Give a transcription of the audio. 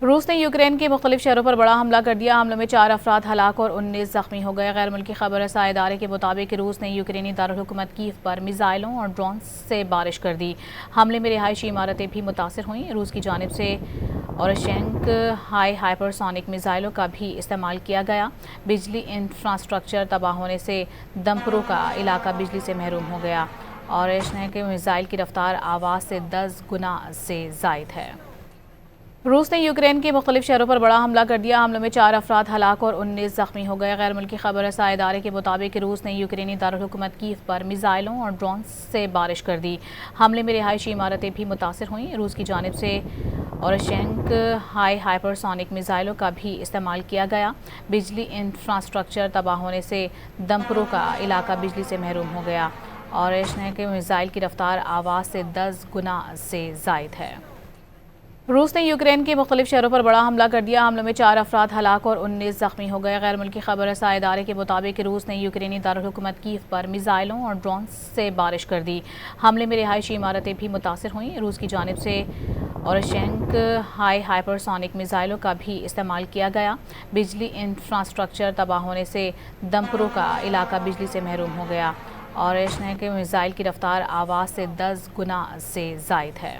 روس نے یوکرین کے مختلف شہروں پر بڑا حملہ کر دیا۔ حملوں میں 4 افراد ہلاک اور 19 زخمی ہو گئے۔ غیر ملکی خبر رساں ادارے کے مطابق روس نے یوکرینی دارالحکومت کیف پر میزائلوں اور ڈرونز سے بارش کر دی۔ حملے میں رہائشی عمارتیں بھی متاثر ہوئیں۔ روس کی جانب سے اورشینک ہائی ہائپرسونک میزائلوں کا بھی استعمال کیا گیا۔ بجلی انفراسٹرکچر تباہ ہونے سے دمپرو کا علاقہ بجلی سے محروم ہو گیا۔ اورشینک میزائل کی رفتار آواز سے 10 گنا سے زائد ہے۔ روس نے یوکرین کے مختلف شہروں پر بڑا حملہ کر دیا۔ حملوں میں 4 افراد ہلاک اور 19 زخمی ہو گئے۔ غیر ملکی خبر رساں ادارے کے مطابق روس نے یوکرینی دارالحکومت کیف پر میزائلوں اور ڈرونز سے بارش کر دی۔ حملے میں رہائشی عمارتیں بھی متاثر ہوئیں۔ روس کی جانب سے اورشینک ہائی ہائپرسونک میزائلوں کا بھی استعمال کیا گیا۔ بجلی انفراسٹرکچر تباہ ہونے سے دمپرو کا علاقہ بجلی سے محروم ہو گیا۔ اورشینک میزائل کی رفتار آواز سے 10 گنا سے زائد ہے۔ روس نے یوکرین کے مختلف شہروں پر بڑا حملہ کر دیا۔ حملوں میں 4 افراد ہلاک اور 19 زخمی ہو گئے۔ غیر ملکی خبر رساں ادارے کے مطابق روس نے یوکرینی دارالحکومت کیف پر میزائلوں اور ڈرونز سے بارش کر دی۔ حملے میں رہائشی عمارتیں بھی متاثر ہوئیں۔ روس کی جانب سے اورشینک ہائی ہائپرسونک میزائلوں کا بھی استعمال کیا گیا۔ بجلی انفراسٹرکچر تباہ ہونے سے دمپرو کا علاقہ بجلی سے محروم ہو گیا۔ اورشینک میزائل کی رفتار آواز سے 10 گنا سے زائد ہے۔